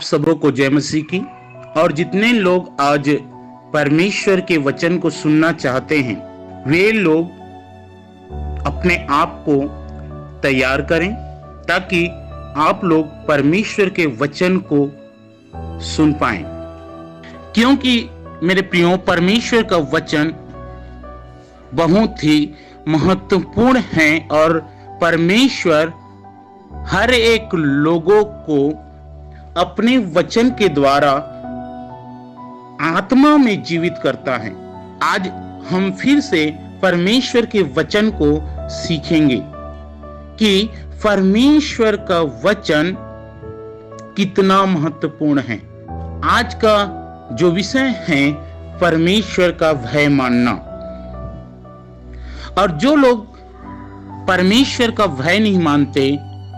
सबों को जय मसीह की। और जितने लोग आज परमेश्वर के वचन को सुनना चाहते हैं वे लोग अपने आप को तैयार करें ताकि आप लोग परमेश्वर के वचन को सुन पाएं। क्योंकि मेरे प्रियो, परमेश्वर का वचन बहुत ही महत्वपूर्ण है और परमेश्वर हर एक लोगों को अपने वचन के द्वारा आत्मा में जीवित करता है। आज हम फिर से परमेश्वर के वचन को सीखेंगे कि परमेश्वर का वचन कितना महत्वपूर्ण है। आज का जो विषय है परमेश्वर का भय मानना। और जो लोग परमेश्वर का भय नहीं मानते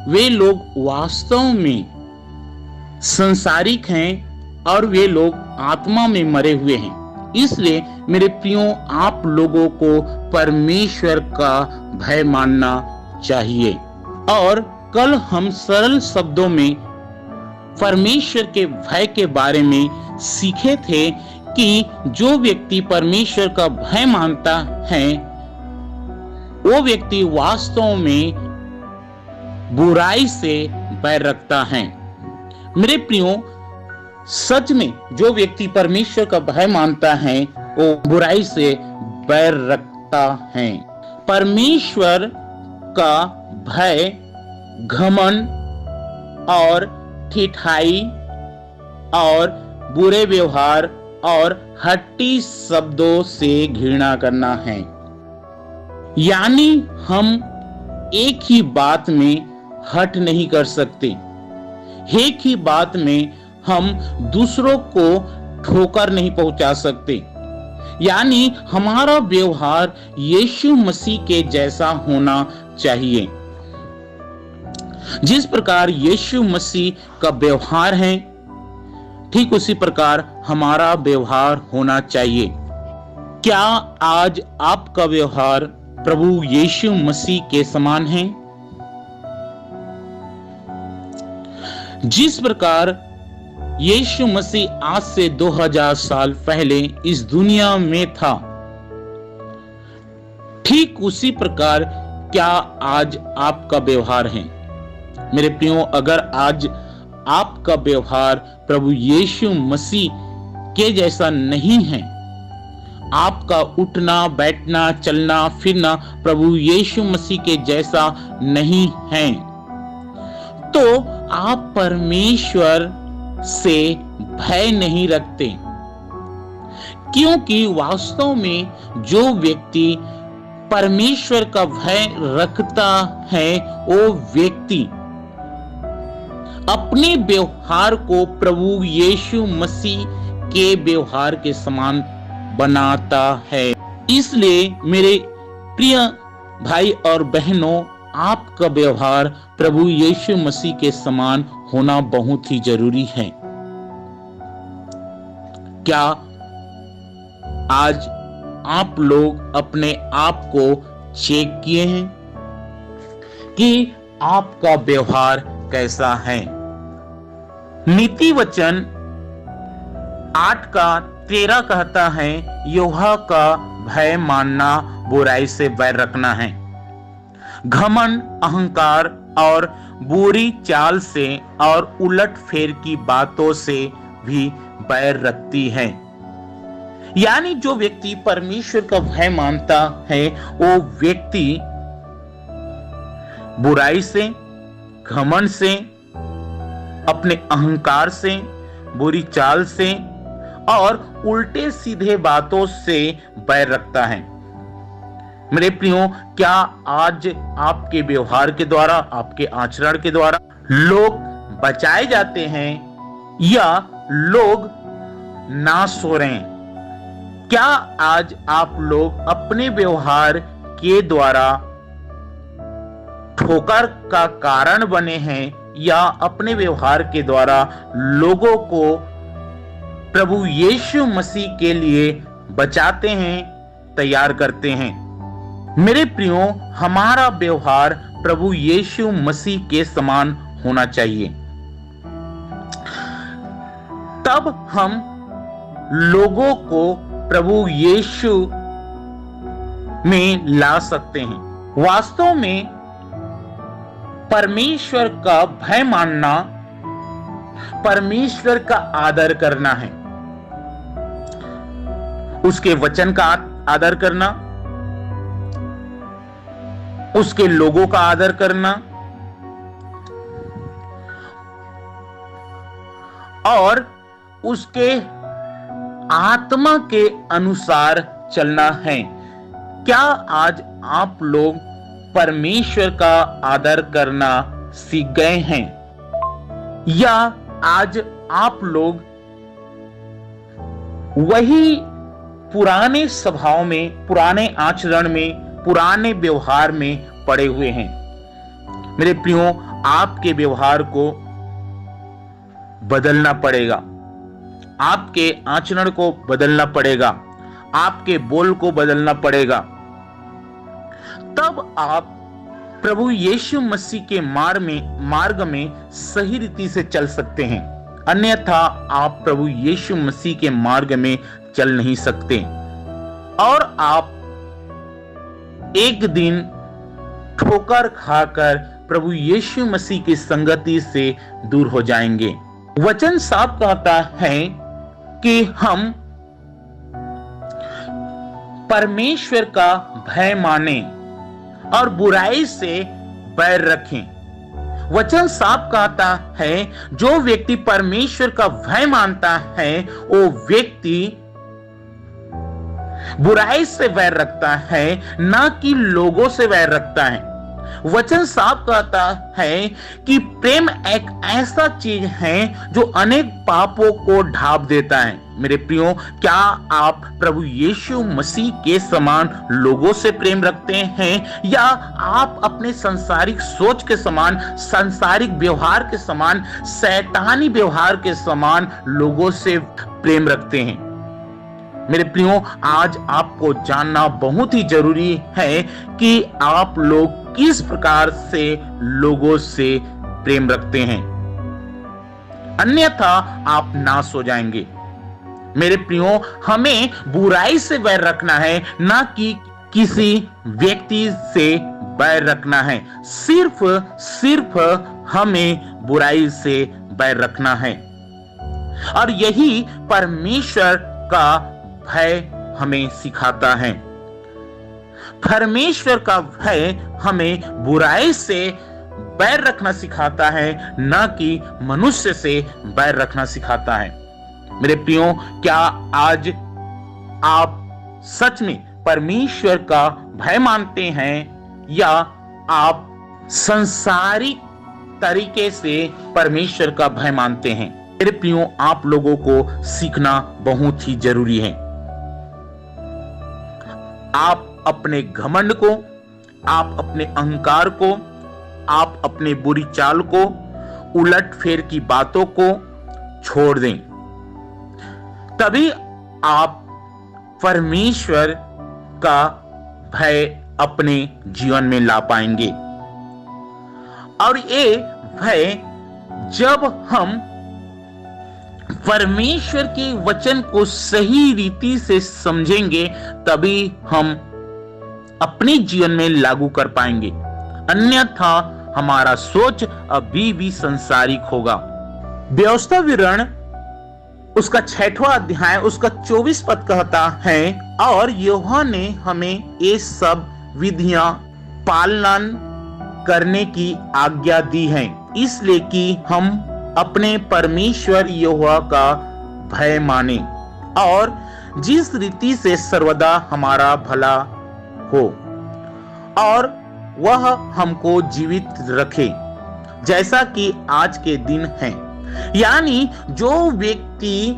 वे लोग वास्तव में संसारिक हैं और वे लोग आत्मा में मरे हुए हैं। इसलिए मेरे प्रियो, आप लोगों को परमेश्वर का भय मानना चाहिए। और कल हम सरल शब्दों में परमेश्वर के भय के बारे में सीखे थे कि जो व्यक्ति परमेश्वर का भय मानता है वो व्यक्ति वास्तव में बुराई से बैर रखता है। मेरे प्रियो, सच में जो व्यक्ति परमेश्वर का भय मानता है वो बुराई से बैर रखता है। परमेश्वर का भय घमंड और ठिठाई और बुरे व्यवहार और हट्टी शब्दों से घृणा करना है। यानी हम एक ही बात में हट नहीं कर सकते, एक ही बात में हम दूसरों को ठोकर नहीं पहुंचा सकते। यानी हमारा व्यवहार यीशु मसीह के जैसा होना चाहिए। जिस प्रकार यीशु मसीह का व्यवहार है ठीक उसी प्रकार हमारा व्यवहार होना चाहिए। क्या आज आपका व्यवहार प्रभु यीशु मसीह के समान है? जिस प्रकार यीशु मसीह आज से 2000 साल पहले इस दुनिया में था ठीक उसी प्रकार क्या आज आपका व्यवहार है? मेरे प्रियो, अगर आज आपका व्यवहार प्रभु यीशु मसीह के जैसा नहीं है, आपका उठना बैठना चलना फिरना प्रभु यीशु मसीह के जैसा नहीं है, तो आप परमेश्वर से भय नहीं रखते। क्योंकि वास्तव में जो व्यक्ति परमेश्वर का भय रखता है वो व्यक्ति अपने व्यवहार को प्रभु यीशु मसीह के व्यवहार के समान बनाता है। इसलिए मेरे प्रिय भाई और बहनों, आपका व्यवहार प्रभु यीशु मसीह के समान होना बहुत ही जरूरी है। क्या आज आप लोग अपने आप को चेक किए हैं कि आपका व्यवहार कैसा है? नीति वचन 8:13 कहता है, यहोवा का भय मानना बुराई से बैर रखना है। घमंड, अहंकार और बुरी चाल से और उलट फेर की बातों से भी बैर रखती है। यानी जो व्यक्ति परमेश्वर का भय मानता है वो व्यक्ति बुराई से, घमंड से, अपने अहंकार से, बुरी चाल से और उल्टे सीधे बातों से बैर रखता है। मेरे प्रियो, क्या आज आपके व्यवहार के द्वारा, आपके आचरण के द्वारा लोग बचाए जाते हैं या लोग नाश हो रहे हैं? क्या आज आप लोग अपने व्यवहार के द्वारा ठोकर का कारण बने हैं या अपने व्यवहार के द्वारा लोगों को प्रभु यीशु मसीह के लिए बचाते हैं, तैयार करते हैं? मेरे प्रियो, हमारा व्यवहार प्रभु यीशु मसीह के समान होना चाहिए। तब हम लोगों को प्रभु यीशु में ला सकते हैं। वास्तव में परमेश्वर का भय मानना परमेश्वर का आदर करना है, उसके वचन का आदर करना, उसके लोगों का आदर करना और उसके आत्मा के अनुसार चलना है। क्या आज आप लोग परमेश्वर का आदर करना सीख गए हैं, या आज आप लोग वही पुराने स्वभाव में, पुराने आचरण में, पुराने व्यवहार में पड़े हुए हैं? मेरे प्रियो, आपके व्यवहार को बदलना पड़ेगा, आपके आचरण को बदलना पड़ेगा, आपके बोल को बदलना पड़ेगा। तब आप प्रभु यीशु मसीह के मार्ग में सही रीति से चल सकते हैं। अन्यथा आप प्रभु यीशु मसीह के मार्ग में चल नहीं सकते और आप एक दिन ठोकर खाकर प्रभु यीशु मसीह की संगति से दूर हो जाएंगे। वचन साफ कहता है कि हम परमेश्वर का भय माने और बुराई से बैर रखें। वचन साफ कहता है, जो व्यक्ति परमेश्वर का भय मानता है वो व्यक्ति बुराई से वैर रखता है, ना कि लोगों से वैर रखता है। वचन साफ कहता है कि प्रेम एक ऐसा चीज है जो अनेक पापों को ढांप देता है। मेरे प्रियो, क्या आप प्रभु यीशु मसीह के समान लोगों से प्रेम रखते हैं, या आप अपने सांसारिक सोच के समान, सांसारिक व्यवहार के समान, शैतानी व्यवहार के समान लोगों से प्रेम रखते हैं? मेरे प्रियो, आज आपको जानना बहुत ही जरूरी है कि आप लोग किस प्रकार से लोगों से प्रेम रखते हैं, अन्यथा आप नाश हो जाएंगे। मेरे प्रियो, हमें बुराई से बैर रखना है, ना कि किसी व्यक्ति से बैर रखना है। सिर्फ हमें बुराई से बैर रखना है और यही परमेश्वर का भय हमें सिखाता है। परमेश्वर का भय हमें बुराई से बैर रखना सिखाता है, ना कि मनुष्य से बैर रखना सिखाता है। मेरे प्रियो, क्या आज आप सच में परमेश्वर का भय मानते हैं, या आप संसारिक तरीके से परमेश्वर का भय मानते हैं? मेरे प्रियो, आप लोगों को सीखना बहुत ही जरूरी है। आप अपने घमंड को, आप अपने अहंकार को, आप अपने बुरी चाल को, उलटफेर की बातों को छोड़ दें। तभी आप परमेश्वर का भय अपने जीवन में ला पाएंगे। और ये भय, जब हम परमेश्वर के वचन को सही रीति से समझेंगे, तभी हम अपने जीवन में लागू कर पाएंगे। अन्यथा हमारा सोच अभी भी सांसारिक होगा। व्यवस्था विवरण उसका 6वां अध्याय उसका 24 पद कहता है, और यहोवा ने हमें ये सब विधियां पालन करने की आज्ञा दी है, इसलिए कि हम अपने परमेश्वर यहोवा का भय माने और जिस रीति से सर्वदा हमारा भला हो, और वह हमको जीवित रखे जैसा कि आज के दिन है। यानी जो व्यक्ति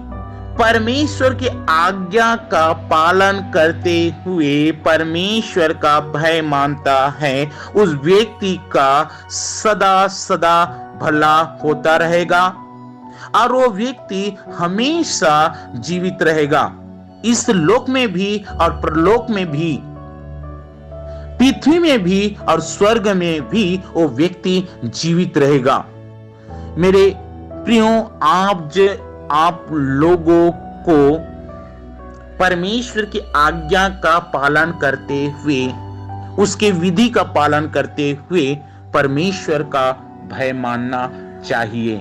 परमेश्वर की आज्ञा का पालन करते हुए परमेश्वर का भय मानता है, उस व्यक्ति का सदा सदा भला होता रहेगा और वो व्यक्ति हमेशा जीवित रहेगा, इस लोक में भी और परलोक में भी, पृथ्वी में भी और स्वर्ग में भी वो व्यक्ति जीवित रहेगा। मेरे प्रियो, आप आप लोगों को परमेश्वर की आज्ञा का पालन करते हुए, उसके विधि का पालन करते हुए परमेश्वर का भय मानना चाहिए।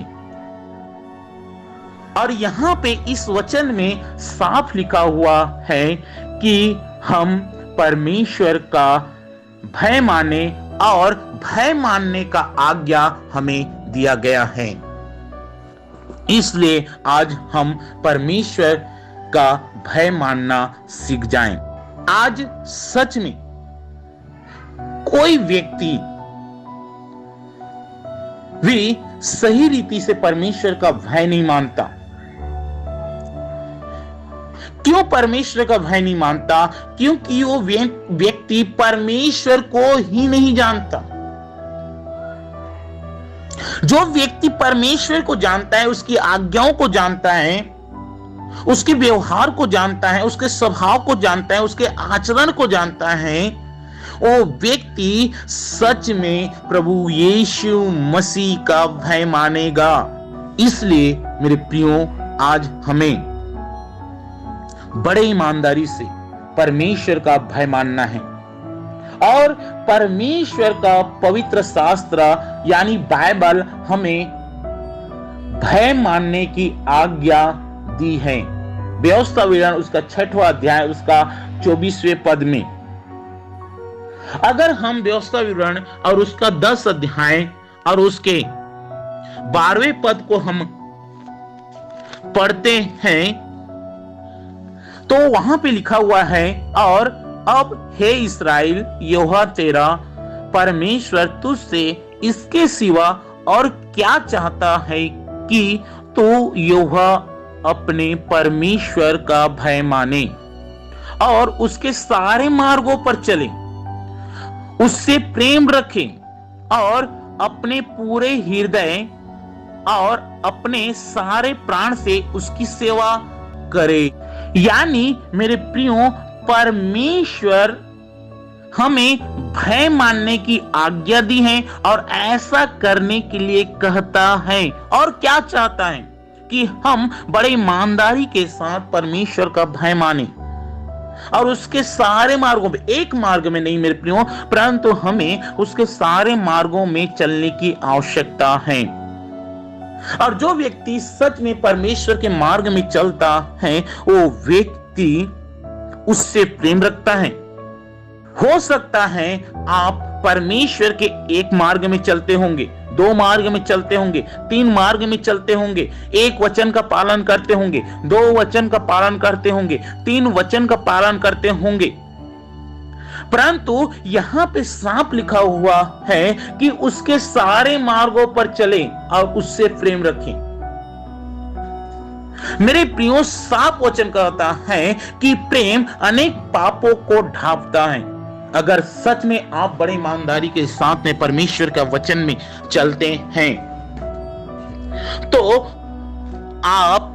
और यहां पे इस वचन में साफ लिखा हुआ है कि हम परमेश्वर का भय माने, और भय मानने का आज्ञा हमें दिया गया है। इसलिए आज हम परमेश्वर का भय मानना सीख जाएं। आज सच में कोई व्यक्ति भी सही रीति से परमेश्वर का भय नहीं मानता। क्यों परमेश्वर का भय नहीं मानता? क्योंकि वो व्यक्ति परमेश्वर को ही नहीं जानता। जो व्यक्ति परमेश्वर को जानता है, उसकी आज्ञाओं को जानता है, उसके व्यवहार को जानता है, उसके स्वभाव को जानता है, उसके आचरण को जानता है, वो व्यक्ति सच में प्रभु यीशु मसीह का भय मानेगा। इसलिए मेरे प्रियो, आज हमें बड़े ईमानदारी से परमेश्वर का भय मानना है, और परमेश्वर का पवित्र शास्त्र यानी बाइबल हमें भय मानने की आज्ञा दी है। व्यवस्था विवरण उसका 6वां अध्याय उसका 24वें पद में। अगर हम व्यवस्था विवरण और उसका 10 अध्याय और उसके 12वें पद को हम पढ़ते हैं तो वहां पे लिखा हुआ है, और अब हे इस्राएल, यहोवा तेरा परमेश्वर तुझसे इसके सिवा और क्या चाहता है कि तू यहोवा अपने परमेश्वर का भय माने और उसके सारे मार्गों पर चले, उससे प्रेम रखे और अपने पूरे हृदय और अपने सारे प्राण से उसकी सेवा करे। यानी मेरे प्रियो, परमेश्वर हमें भय मानने की आज्ञा दी है और ऐसा करने के लिए कहता है, और क्या चाहता है कि हम बड़े ईमानदारी के साथ परमेश्वर का भय माने और उसके सारे मार्गों में, एक मार्ग में नहीं मेरे प्रियो, परंतु हमें उसके सारे मार्गों में चलने की आवश्यकता है। और जो व्यक्ति सच में परमेश्वर के मार्ग में चलता है, वो व्यक्ति उससे प्रेम रखता है। हो सकता है आप परमेश्वर के एक मार्ग में चलते होंगे, 2 मार्ग में चलते होंगे, 3 मार्ग में चलते होंगे, 1 वचन का पालन करते होंगे, 2 वचन का पालन करते होंगे, 3 वचन का पालन करते होंगे, परंतु यहां पे साफ लिखा हुआ है कि उसके सारे मार्गों पर चले और उससे प्रेम रखें। मेरे प्रियो, साफ वचन कहता है कि प्रेम अनेक पापों को ढांपता है। अगर सच में आप बड़ी ईमानदारी के साथ में परमेश्वर का वचन में चलते हैं तो आप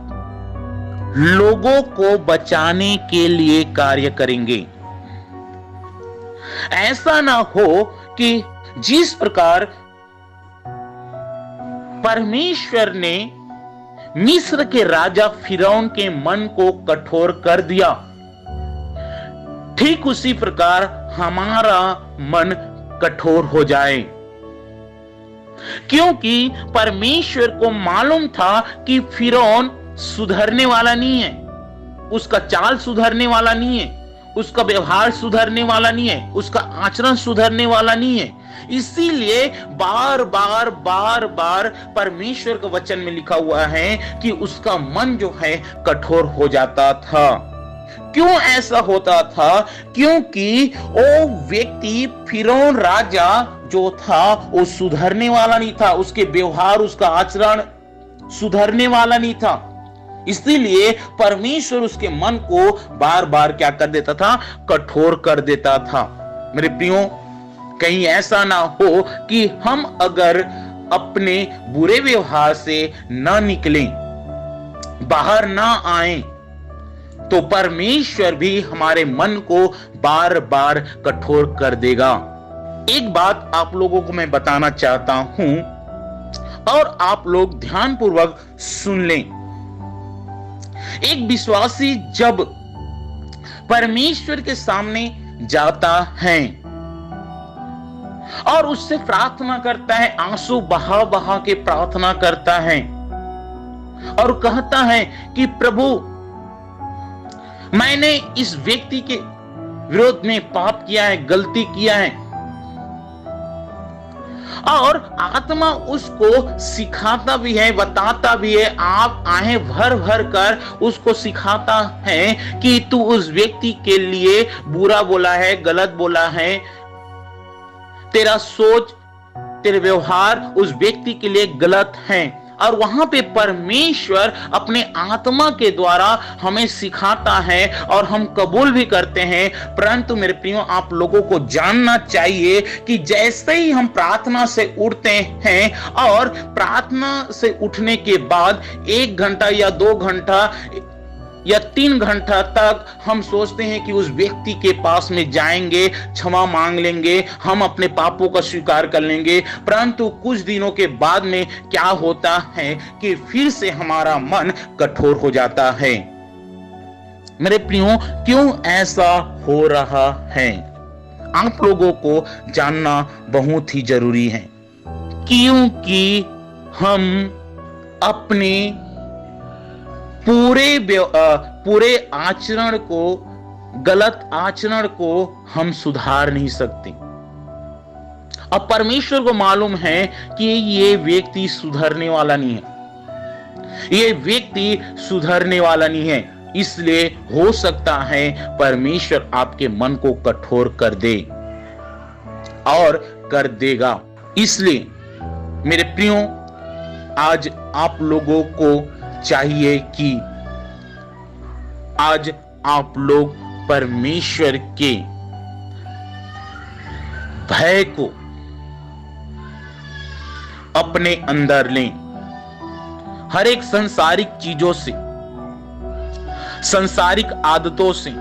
लोगों को बचाने के लिए कार्य करेंगे। ऐसा ना हो कि जिस प्रकार परमेश्वर ने मिस्र के राजा फिरौन के मन को कठोर कर दिया, ठीक उसी प्रकार हमारा मन कठोर हो जाए। क्योंकि परमेश्वर को मालूम था कि फिरौन सुधरने वाला नहीं है, उसका चाल सुधरने वाला नहीं है, उसका व्यवहार सुधरने वाला नहीं है, उसका आचरण सुधरने वाला नहीं है। इसीलिए बार बार परमेश्वर के वचन में लिखा हुआ है कि उसका मन जो है कठोर हो जाता था। क्यों ऐसा होता था? क्योंकि वो व्यक्ति फिरौन राजा जो था वो सुधरने वाला नहीं था, उसके व्यवहार, उसका आचरण सुधरने वाला नहीं था। इसीलिए परमेश्वर उसके मन को बार बार क्या कर देता था? कठोर कर देता था। मेरे प्रियो, कहीं ऐसा ना हो कि हम अगर अपने बुरे व्यवहार से ना निकलें, बाहर ना आए, तो परमेश्वर भी हमारे मन को बार बार कठोर कर देगा। एक बात आप लोगों को मैं बताना चाहता हूं और आप लोग ध्यानपूर्वक सुन लें। एक विश्वासी जब परमेश्वर के सामने जाता है और उससे प्रार्थना करता है, आंसू बहा बहा के प्रार्थना करता है और कहता है कि प्रभु, मैंने इस व्यक्ति के विरोध में पाप किया है, गलती किया है, और आत्मा उसको सिखाता भी है, बताता भी है, आप आहें भर भर कर उसको सिखाता है कि तू उस व्यक्ति के लिए बुरा बोला है, गलत बोला है, तेरा सोच, तेरे व्यवहार उस व्यक्ति के लिए गलत है। और वहां पे परमेश्वर अपने आत्मा के द्वारा हमें सिखाता है और हम कबूल भी करते हैं। परंतु मेरे प्रियो, आप लोगों को जानना चाहिए कि जैसे ही हम प्रार्थना से उठते हैं और प्रार्थना से उठने के बाद 1 घंटा या 2 घंटा या 3 घंटा तक हम सोचते हैं कि उस व्यक्ति के पास में जाएंगे, क्षमा मांग लेंगे, हम अपने पापों का स्वीकार कर लेंगे, परंतु कुछ दिनों के बाद में क्या होता है कि फिर से हमारा मन कठोर हो जाता है। मेरे प्रियो, क्यों ऐसा हो रहा है? आप लोगों को जानना बहुत ही जरूरी है, क्योंकि हम अपने पूरे आचरण को, गलत आचरण को हम सुधार नहीं सकते। अब परमेश्वर को मालूम है कि ये व्यक्ति सुधरने वाला नहीं है, ये व्यक्ति सुधरने वाला नहीं है, इसलिए हो सकता है परमेश्वर आपके मन को कठोर कर दे और कर देगा। इसलिए मेरे प्रियो, आज आप लोगों को चाहिए कि आज आप लोग परमेश्वर के भय को अपने अंदर लें। हर एक संसारिक चीजों से, संसारिक आदतों से,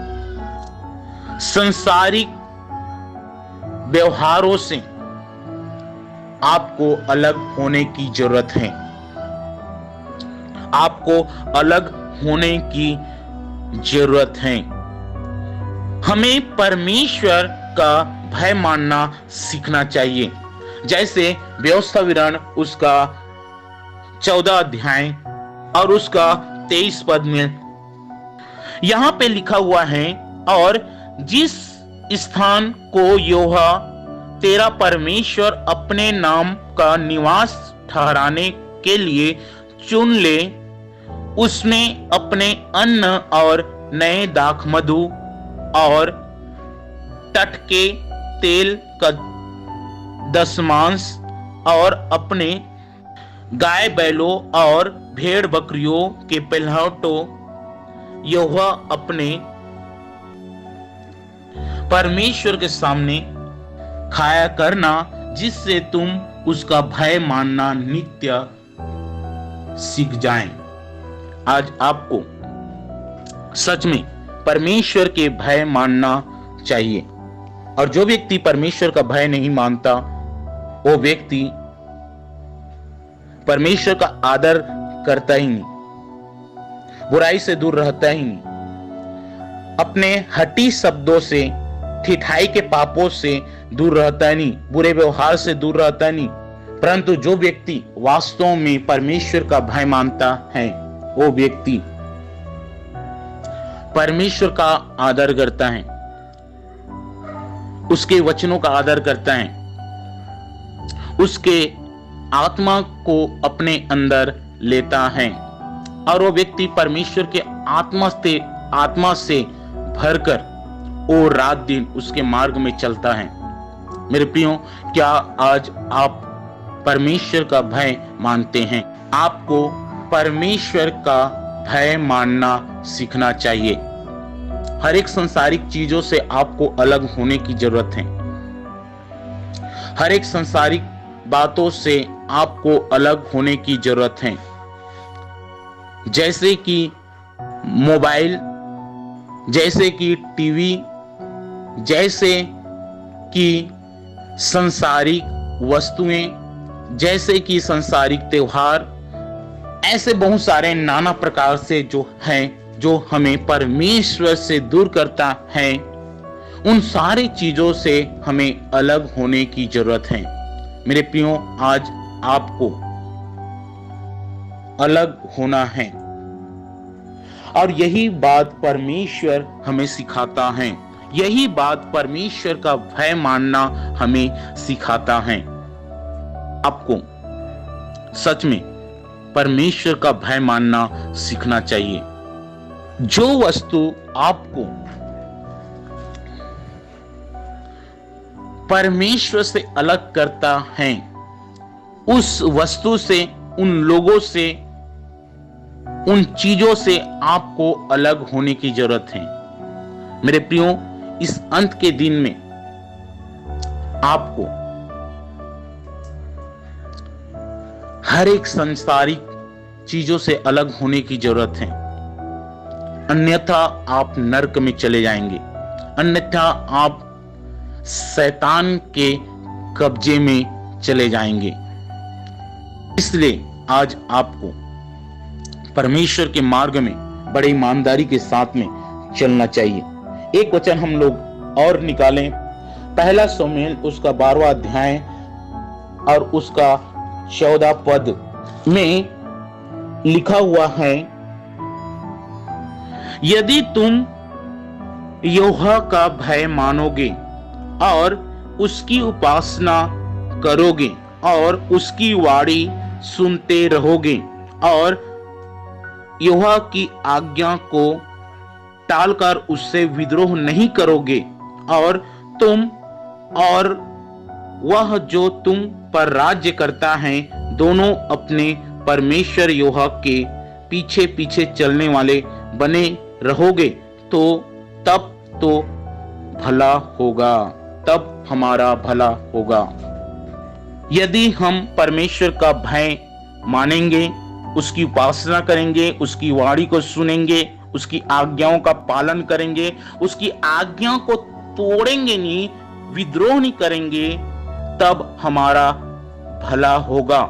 संसारिक व्यवहारों से आपको अलग होने की जरूरत है। आपको अलग होने की जरूरत है। हमें परमेश्वर का भय मानना सीखना चाहिए। जैसे व्यवस्था विवरण उसका 14 अध्याय और उसका 23 पद में यहां पे लिखा हुआ है, और जिस स्थान को यहोवा तेरा परमेश्वर अपने नाम का निवास ठहराने के लिए चुन ले, उसमें अपने अन्न और नए दाखमधु और टटके तेल का दशमांश और अपने गाय बैलों और भेड़ बकरियों के पहलौठों यहोवा अपने परमेश्वर के सामने खाया करना, जिससे तुम उसका भय मानना नित्य सीख जाएं। आज आपको सच में परमेश्वर के भय मानना चाहिए, और जो व्यक्ति परमेश्वर का भय नहीं मानता, वो व्यक्ति परमेश्वर का आदर करता ही नहीं, बुराई से दूर रहता ही नहीं, अपने हठी शब्दों से, ठिठाई के पापों से दूर रहता नहीं, बुरे व्यवहार से दूर रहता नहीं। परंतु जो व्यक्ति वास्तव में परमेश्वर का भय मानता है, वो व्यक्ति परमेश्वर का आदर करता है, उसके वचनों का आदर करता है, उसके आत्मा को अपने अंदर लेता है, और वो व्यक्ति परमेश्वर के आत्मा से भरकर वो रात दिन उसके मार्ग में चलता है। मेरे प्रियो, क्या आज आप परमेश्वर का भय मानते हैं? आपको परमेश्वर का भय मानना सीखना चाहिए। हर एक संसारिक चीजों से आपको अलग होने की जरूरत है। हर एक संसारिक बातों से आपको अलग होने की जरूरत है। जैसे कि मोबाइल, जैसे कि टीवी, जैसे कि संसारिक वस्तुएं, जैसे कि संसारिक त्योहार, ऐसे बहुत सारे नाना प्रकार से जो हैं जो हमें परमेश्वर से दूर करता है, उन सारी चीजों से हमें अलग होने की जरूरत है। मेरे प्रियो, आज आपको अलग होना है और यही बात परमेश्वर हमें सिखाता है। यही बात परमेश्वर का भय मानना हमें सिखाता है। आपको सच में परमेश्वर का भय मानना सीखना चाहिए। जो वस्तु आपको परमेश्वर से अलग करता है, उस वस्तु से, उन लोगों से, उन चीजों से आपको अलग होने की जरूरत है। मेरे प्रियो, इस अंत के दिन में आपको हर एक सांसारिक चीजों से अलग होने की जरूरत है, अन्यथा आप नरक में चले जाएंगे, अन्यथा आप शैतान के कब्जे में चले जाएंगे। इसलिए आज आपको परमेश्वर के मार्ग में बड़ी ईमानदारी के साथ में चलना चाहिए। एक वचन हम लोग और निकालें, पहला शमूएल उसका 12वां अध्याय और उसका 14 पद में लिखा हुआ है, यदि तुम यहोवा का भय मानोगे और उसकी उपासना करोगे और उसकी वाणी सुनते रहोगे और यहोवा की आज्ञा को टालकर उससे विद्रोह नहीं करोगे और तुम और वह जो तुम पर राज्य करता है दोनों अपने परमेश्वर यहोवा के पीछे पीछे चलने वाले बने रहोगे, तो तब तो भला होगा, तब हमारा भला होगा। यदि हम परमेश्वर का भय मानेंगे, उसकी उपासना करेंगे, उसकी वाणी को सुनेंगे, उसकी आज्ञाओं का पालन करेंगे, उसकी आज्ञाओं को तोड़ेंगे नहीं, विद्रोह नहीं करेंगे, तब हमारा भला होगा।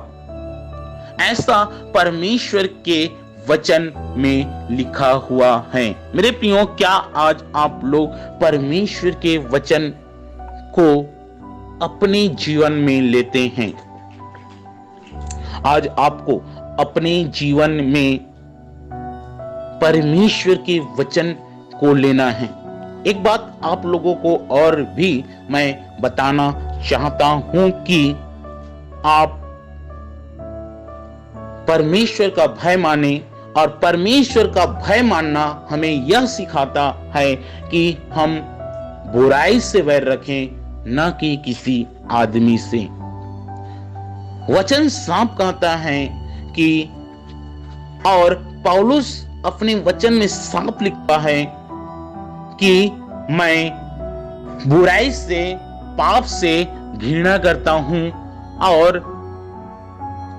ऐसा परमेश्वर के वचन में लिखा हुआ है। मेरे प्रियो, क्या आज आप लोग परमेश्वर के वचन को अपने जीवन में लेते हैं? आज आपको अपने जीवन में परमेश्वर के वचन को लेना है। एक बात आप लोगों को और भी मैं बताना चाहता हूं कि आप परमेश्वर का भय माने, और परमेश्वर का भय मानना हमें यह सिखाता है कि हम बुराई से वैर रखें, न कि किसी आदमी से। वचन साफ कहता है कि, और पौलुस अपने वचन में साफ लिखता है कि मैं बुराई से, पाप से घृणा करता हूं और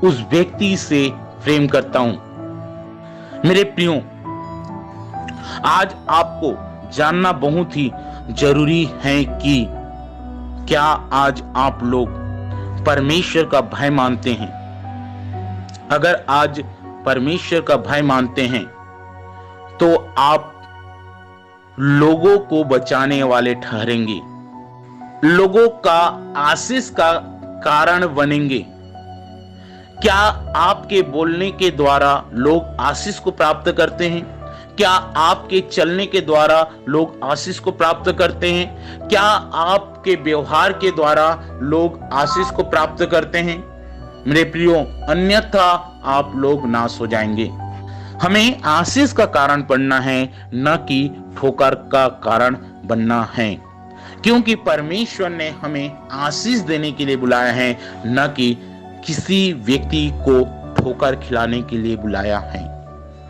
उस व्यक्ति से प्रेम करता हूं। मेरे प्रियो, आज आपको जानना बहुत ही जरूरी है कि क्या आज आप लोग परमेश्वर का भय मानते हैं? अगर आज परमेश्वर का भय मानते हैं तो आप लोगों को बचाने वाले ठहरेंगे, लोगों का आशीष का कारण बनेंगे। क्या आपके बोलने के द्वारा लोग आशीष को प्राप्त करते हैं? क्या आपके चलने के द्वारा लोग आशीष को प्राप्त करते हैं? क्या आपके व्यवहार के द्वारा लोग आशीष को प्राप्त करते हैं? मेरे प्रियो, अन्यथा आप लोग नाश हो जाएंगे। हमें आशीष का कारण बनना है, न कि ठोकर का कारण बनना है, क्योंकि परमेश्वर ने हमें आशीष देने के लिए बुलाया है, न कि किसी व्यक्ति को ठोकर खिलाने के लिए बुलाया है।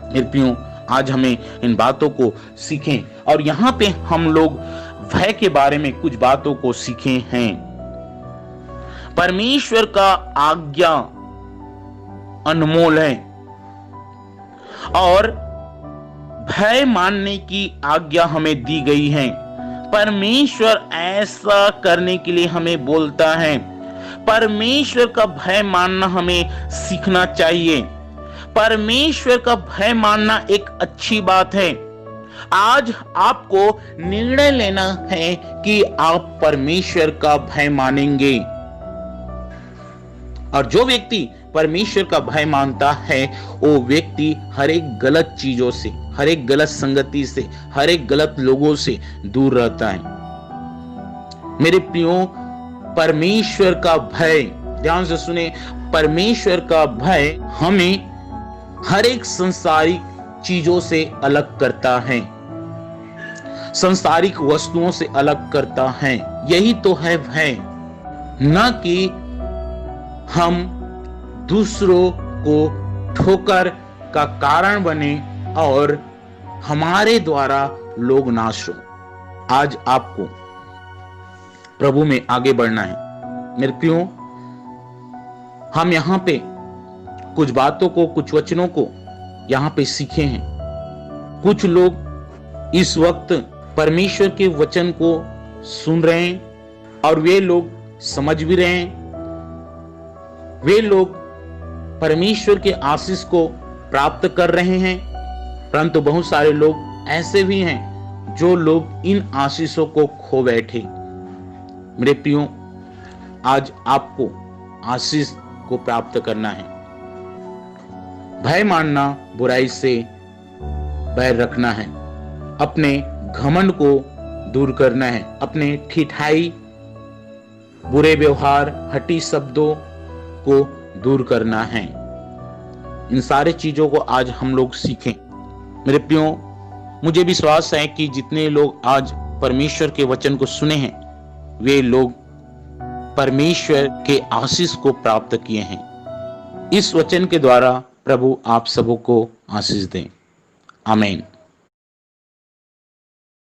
मेरे प्रियो, आज हमें इन बातों को सीखें और यहाँ पे हम लोग भय के बारे में कुछ बातों को सीखे हैं। परमेश्वर का आज्ञा अनमोल है और भय मानने की आज्ञा हमें दी गई है। परमेश्वर ऐसा करने के लिए हमें बोलता है। परमेश्वर का भय मानना हमें सीखना चाहिए। परमेश्वर का भय मानना एक अच्छी बात है। आज आपको निर्णय लेना है कि आप परमेश्वर का भय मानेंगे। और जो व्यक्ति परमेश्वर का भय मानता है, वो व्यक्ति हर एक गलत चीजों से, हर एक गलत संगति से, हर एक गलत लोगों से दूर रहता है। मेरे प्रियो, परमेश्वर का भय, ध्यान से सुने, परमेश्वर का भय हमें हर एक संसारिक चीजों से अलग करता है, सांसारिक वस्तुओं से अलग करता है। यही तो है भय, न कि हम दूसरों को ठोकर का कारण बने और हमारे द्वारा लोग नाश हो। आज आपको प्रभु में आगे बढ़ना है। मेरे प्रियो, हम यहाँ पे कुछ बातों को, कुछ वचनों को यहाँ पे सीखे हैं। कुछ लोग इस वक्त परमेश्वर के वचन को सुन रहे हैं और वे लोग समझ भी रहे हैं। वे लोग परमेश्वर के आशीष को प्राप्त कर रहे हैं, परंतु बहुत सारे लोग ऐसे भी हैं जो लोग इन आशीषों को खो बैठे। मेरे प्रियो, आज आपको आशीष को प्राप्त करना है। भय मानना, बुराई से बैर रखना है, अपने घमंड को दूर करना है, अपने ठिठाई, बुरे व्यवहार, हठी शब्दों को दूर करना है। इन सारे चीजों को आज हम लोग सीखें। मेरे प्रियो, मुझे विश्वास है कि जितने लोग आज परमेश्वर के वचन को सुने हैं, वे लोग परमेश्वर के आशीष को प्राप्त किए हैं। इस वचन के द्वारा प्रभु आप सबों को आशीष दें। आमीन।